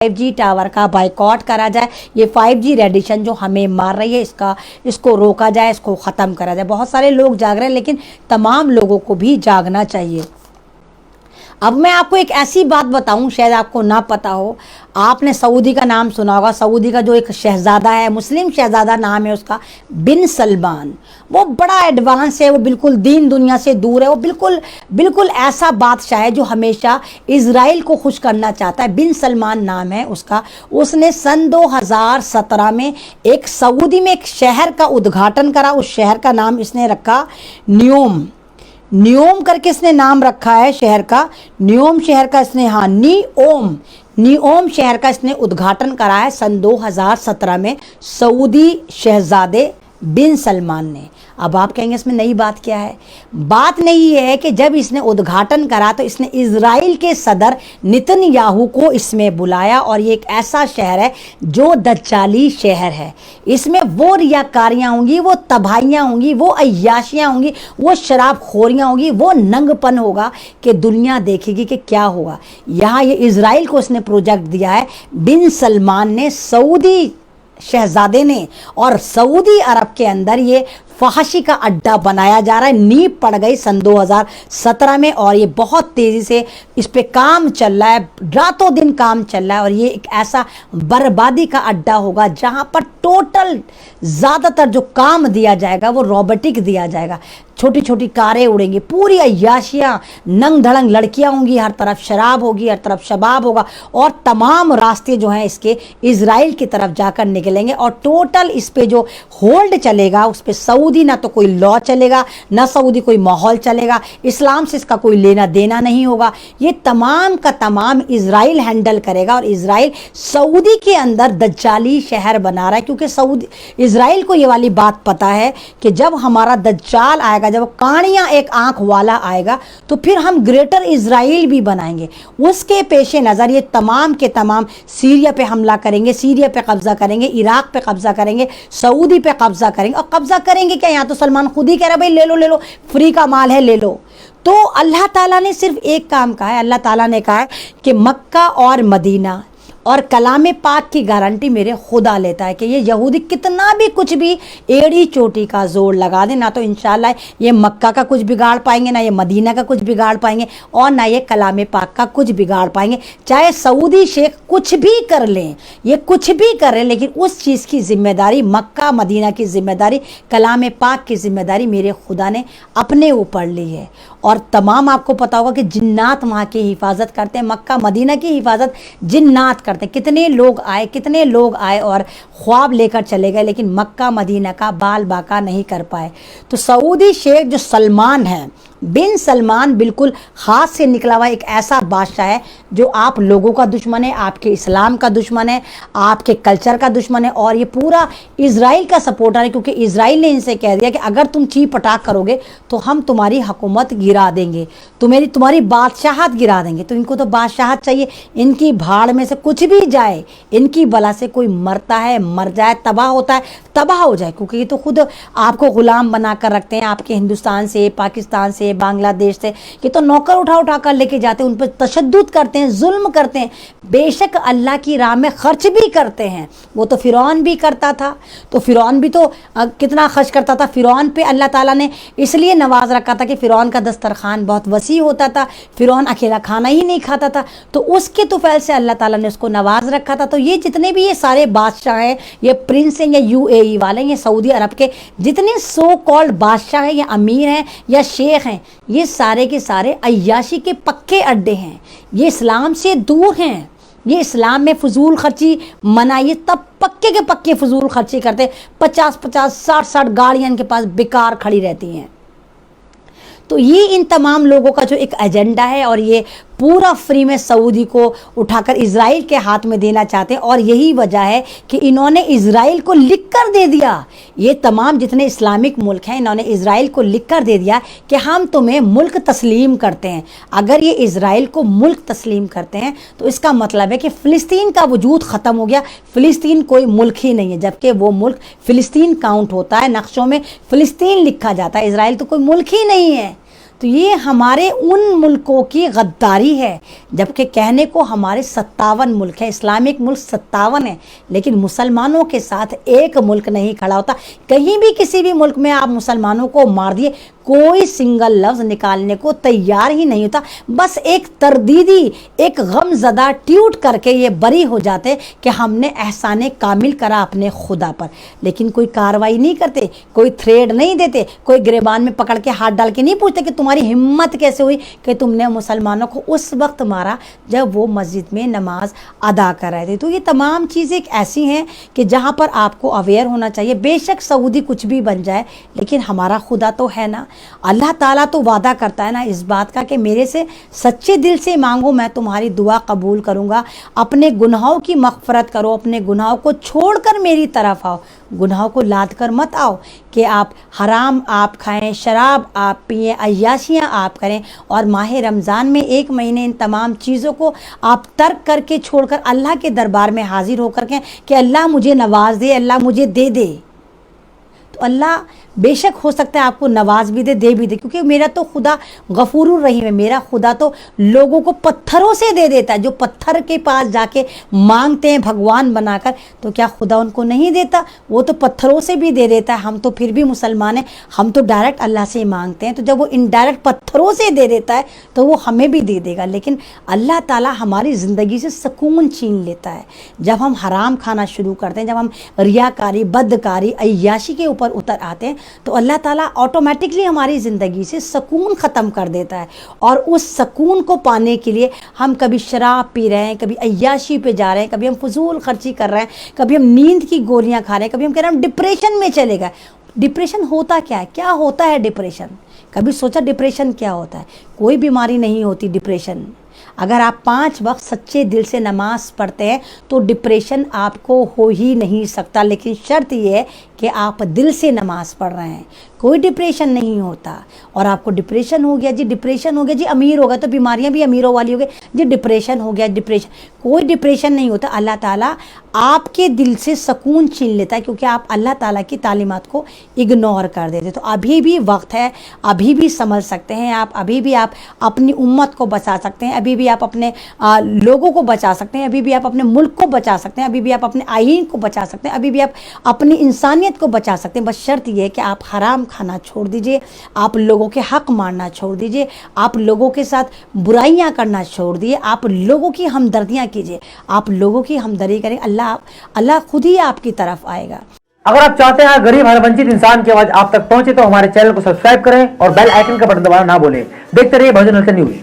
5G tower का boycott करा जाए, ये 5G रेडिएशन जो हमें मार रही है इसको रोका जाए, इसको ख़त्म करा जाए। बहुत सारे लोग जाग रहे हैं, लेकिन तमाम लोगों को भी जागना चाहिए। अब मैं आपको एक ऐसी बात बताऊं, शायद आपको ना पता हो, आपने सऊदी का नाम सुना होगा। सऊदी का जो एक शहज़ादा है, मुस्लिम शहज़ादा नाम है उसका, बिन सलमान। वो बड़ा एडवांस है, वो बिल्कुल दीन दुनिया से दूर है, वो बिल्कुल ऐसा बादशाह है जो हमेशा इज़राइल को खुश करना चाहता है। बिन सलमान नाम है उसका। उसने सन 2017 में एक सऊदी में एक शहर का उद्घाटन करा। उस शहर का नाम इसने रखा न्योम करके इसने नाम रखा है शहर का। न्योम शहर का इसने न्योम शहर का इसने उद्घाटन करा है सन 2017 में सऊदी शहजादे बिन सलमान ने। अब आप कहेंगे इसमें नई बात क्या है? बात नहीं है कि जब इसने उद्घाटन करा तो इसने इज़राइल के सदर नेतन्याहू को इसमें बुलाया, और ये एक ऐसा शहर है जो दज्जाली शहर है। इसमें वो रियाकारियाँ होंगी, वो तबाहियाँ होंगी, वो अय्याशियाँ होंगी, वो शराबखोरियाँ होंगी, वो नंगपन होगा कि दुनिया देखेगी कि क्या होगा। यहाँ ये इज़राइल को इसने प्रोजेक्ट दिया है बिन सलमान ने, सऊदी शहजादे ने, और सऊदी अरब के अंदर ये फहशी का अड्डा बनाया जा रहा है। नींव पड़ गई सन 2017 में, और ये बहुत तेज़ी से इस पे काम चल रहा है, रातों दिन काम चल रहा है। और ये एक ऐसा बर्बादी का अड्डा होगा जहाँ पर टोटल ज़्यादातर जो काम दिया जाएगा वो रोबोटिक दिया जाएगा। छोटी छोटी कारें उड़ेंगी, पूरी अय्याशियाँ, नंग धड़ंग लड़कियाँ होंगी, हर तरफ शराब होगी, हर तरफ शबाब होगा, और तमाम रास्ते जो हैं इसके इज़राइल की तरफ जाकर निकलेंगे। और टोटल इस पे जो होल्ड चलेगा उस पर सऊदी ना तो कोई लॉ चलेगा, ना सऊदी कोई माहौल चलेगा, इस्लाम से इसका कोई लेना देना नहीं होगा। ये तमाम का तमाम इज़राइल हैंडल करेगा, और इज़राइल सऊदी के अंदर दज्जाली शहर बना रहा है, क्योंकि सऊदी इज़राइल को ये वाली बात पता है कि जब हमारा दज्जाल आएगा, जब कानिया एक आंख वाला आएगा, तो फिर हम ग्रेटर इज़राइल भी बनाएंगे। उसके पेशे नज़र ये तमाम के तमाम सीरिया पे हमला करेंगे, सीरिया पे कब्जा करेंगे, इराक पे कब्जा करेंगे, सऊदी पे कब्जा करेंगे। और कब्जा करेंगे क्या? यहाँ तो सलमान खुद ही कह रहा है भाई ले लो, फ्री का माल है, ले लो। तो अल्लाह ताला ने सिर्फ एक काम कहा है। अल्लाह ताला ने कहा है कि मक्का और मदीना और कलाम पाक की गारंटी मेरे खुदा लेता है कि ये यहूदी कितना भी कुछ भी एड़ी चोटी का जोर लगा दे, ना तो इंशाल्लाह ये मक्का का कुछ बिगाड़ पाएंगे, ना ये मदीना का कुछ बिगाड़ पाएंगे, और ना ये कलाम पाक का कुछ बिगाड़ पाएंगे। चाहे सऊदी शेख कुछ भी कर लें, ये कुछ भी कर लें, लेकिन उस चीज़ की जिम्मेदारी, मक्का मदीना की जिम्मेदारी, कलाम पाक की जिम्मेदारी मेरे खुदा ने अपने ऊपर ली है। और तमाम आपको पता होगा कि जिन्नात वहाँ की हिफाजत करते हैं, मक्का मदीना की हिफाजत जिन्नात करते हैं। कितने लोग आए और ख्वाब लेकर चले गए, लेकिन मक्का मदीना का बाल बाका नहीं कर पाए। तो सऊदी शेख जो सलमान है, बिन सलमान, बिल्कुल हाथ से निकला हुआ एक ऐसा बादशाह है जो आप लोगों का दुश्मन है, आपके इस्लाम का दुश्मन है, आपके कल्चर का दुश्मन है, और ये पूरा इज़राइल का सपोर्टर है, क्योंकि इज़राइल ने इनसे कह दिया कि अगर तुम चीप पटाख करोगे तो हम तुम्हारी हुकूमत गिरा देंगे, तुम्हारी बादशाहत गिरा देंगे। तो इनको तो बादशाहत चाहिए, इनकी भाड़ में से कुछ भी जाए, इनकी बला से कोई मरता है, मर जाए, तबाह होता है, तबाह हो जाए, क्योंकि ये तो खुद आपको गुलाम बना कर रखते हैं, आपके हिंदुस्तान से, पाकिस्तान से, बांग्लादेश से। ये तो नौकर उठा कर लेके जाते हैं, उन पर तशद्दुद करते हैं, जुल्म करते हैं। बेशक अल्लाह की राह में खर्च भी करते हैं, वो तो फ़िरौन भी करता था। तो फ़िरौन भी तो कितना खर्च करता था। फ़िरौन पे अल्लाह ताला ने इसलिए नवाज रखा था कि फ़िरौन का दस्तरखान बहुत वसी होता था, फ़िरौन अकेला खाना ही नहीं खाता था, तो उसके तुफैल से अल्लाह ताला ने उसको नवाज रखा था। तो ये जितने भी ये सारे बादशाह हैं, ये प्रिंस हैं या UAE वाले, ये सऊदी अरब के जितने सो कॉल्ड बादशाह हैं या अमीर हैं या शेख हैं, ये सारे के सारे अय्याशी के पक्के अड्डे हैं। ये इस्लाम से दूर हैं, ये इस्लाम में फजूल खर्ची मनाइए तब पक्के के पक्के फजूल खर्ची करते। 50-50, 60-60 गाड़ियाँ इनके पास बेकार खड़ी रहती हैं। तो ये इन तमाम लोगों का जो एक एजेंडा है, और ये पूरा फ्री में सऊदी को उठाकर इज़राइल के हाथ में देना चाहते हैं। और यही वजह है कि इन्होंने इज़राइल को लिख कर दे दिया, ये तमाम जितने इस्लामिक मुल्क हैं, इन्होंने इज़राइल को लिख कर दे दिया कि हम तुम्हें मुल्क तस्लीम करते हैं। अगर ये इज़राइल को मुल्क तस्लीम करते हैं तो इसका मतलब है कि फ़िलिस्तीन का वजूद ख़त्म हो गया, फ़िलिस्तीन कोई मुल्क ही नहीं है, जबकि वो मुल्क फ़िलिस्तीन काउंट होता है, नक्शों में फ़िलिस्तीन लिखा जाता है, इज़राइल तो कोई मुल्क ही नहीं है। تو یہ ہمارے ان ملکوں کی غداری ہے، جبکہ کہنے کو ہمارے 57 ملک ہیں، اسلامک ملک 57 ہیں، لیکن مسلمانوں کے ساتھ ایک ملک نہیں کھڑا ہوتا۔ کہیں بھی کسی بھی ملک میں آپ مسلمانوں کو مار دیے، کوئی سنگل لفظ نکالنے کو تیار ہی نہیں ہوتا، بس ایک تردیدی، ایک غم زدہ ٹیوٹ کر کے یہ بری ہو جاتے کہ ہم نے احسان کامل کرا اپنے خدا پر، لیکن کوئی کاروائی نہیں کرتے، کوئی تھریڈ نہیں دیتے، کوئی گریبان میں پکڑ کے ہاتھ ڈال کے نہیں پوچھتے کہ تمہاری ہمت کیسے ہوئی کہ تم نے مسلمانوں کو اس وقت مارا جب وہ مسجد میں نماز ادا کر رہے تھے۔ تو یہ تمام چیزیں ایسی ہیں کہ جہاں پر آپ کو اویئر ہونا چاہیے۔ بے شک سعودی کچھ بھی بن جائے، لیکن ہمارا خدا تو ہے نا، اللہ تعالیٰ تو وعدہ کرتا ہے نا اس بات کا کہ میرے سے سچے دل سے مانگو، میں تمہاری دعا قبول کروں گا۔ اپنے گناہوں کی مغفرت کرو، اپنے گناہوں کو چھوڑ کر میری طرف آؤ، گناہوں کو لاد کر مت آؤ کہ آپ حرام آپ کھائیں، شراب آپ پئیں، عیاشیاں آپ کریں، اور ماہ رمضان میں ایک مہینے ان تمام چیزوں کو آپ ترک کر کے چھوڑ کر اللہ کے دربار میں حاضر ہو کر کے کہ اللہ مجھے نواز دے، اللہ مجھے دے دے۔ تو اللہ بے شک ہو سکتا ہے آپ کو نواز بھی دے بھی دے، کیونکہ میرا تو خدا غفور الرحیم ہے۔ میرا خدا تو لوگوں کو پتھروں سے دے دیتا ہے، جو پتھر کے پاس جا کے مانگتے ہیں بھگوان بنا کر، تو کیا خدا ان کو نہیں دیتا؟ وہ تو پتھروں سے بھی دے دیتا ہے۔ ہم تو پھر بھی مسلمان ہیں، ہم تو ڈائریکٹ اللہ سے مانگتے ہیں، تو جب وہ انڈائریکٹ پتھروں سے دے دیتا ہے تو وہ ہمیں بھی دے دے گا۔ لیکن اللہ تعالیٰ ہماری زندگی سے سکون چھین لیتا ہے جب ہم حرام کھانا شروع کرتے ہیں، جب ہم ریاکاری، بدکاری، عیاشی کے اوپر اتر آتے ہیں، تو اللہ تعالیٰ آٹومیٹکلی ہماری زندگی سے سکون ختم کر دیتا ہے، اور اس سکون کو پانے کے لیے ہم کبھی شراب پی رہے ہیں، کبھی عیاشی پہ جا رہے ہیں، کبھی ہم فضول خرچی کر رہے ہیں، کبھی ہم نیند کی گولیاں کھا رہے ہیں، کبھی ہم کہہ رہے ہیں ہم ڈپریشن میں چلے گئے۔ ڈپریشن ہوتا کیا ہے؟ کیا ہوتا ہے ڈپریشن؟ کبھی سوچا ڈپریشن کیا ہوتا ہے؟ کوئی بیماری نہیں ہوتی ڈپریشن۔ اگر آپ 5 وقت سچے دل سے نماز پڑھتے ہیں تو ڈپریشن آپ کو ہو ہی نہیں سکتا، لیکن شرط یہ ہے کہ آپ دل سے نماز پڑھ رہے ہیں۔ کوئی ڈپریشن نہیں ہوتا۔ اور آپ کو ڈپریشن ہو گیا جی، ڈپریشن ہو گیا جی، امیر ہو گیا تو بیماریاں بھی امیروں والی ہو گئی جی، ڈپریشن ہو گیا ڈپریشن۔ کوئی ڈپریشن نہیں ہوتا۔ اللہ تعالیٰ آپ کے دل سے سکون چھین لیتا ہے کیونکہ آپ اللہ تعالیٰ کی تعلیمات کو اگنور کر دیتے۔ تو ابھی بھی وقت ہے، ابھی بھی سمجھ سکتے ہیں آپ، ابھی بھی آپ اپنی امت کو بچا سکتے ہیں، ابھی بھی آپ اپنے لوگوں کو بچا سکتے ہیں، ابھی بھی آپ اپنے ملک کو بچا سکتے ہیں، ابھی بھی آپ اپنے آئین کو بچا سکتے ہیں، ابھی بھی آپ اپنی انسانیت کو بچا سکتے ہیں۔ بس شرط یہ ہے کہ آپ حرام کھانا چھوڑ دیجئے، آپ لوگوں کے حق مارنا چھوڑ دیجئے، آپ لوگوں کے ساتھ برائیاں کرنا چھوڑ دیجئے، آپ لوگوں کی ہمدردیاں کیجئے، آپ لوگوں کی ہمدردی کریں، اللہ خود ہی آپ کی طرف آئے گا۔ اگر آپ چاہتے ہیں غریب ہر ونچت انسان کی آواز آپ تک پہنچے تو ہمارے چینل کو سبسکرائب کریں اور بیل آئیکن کا بٹن دبانا نہ بھولیں۔ دیکھتے رہیے بہوجن ہلچل نیوز۔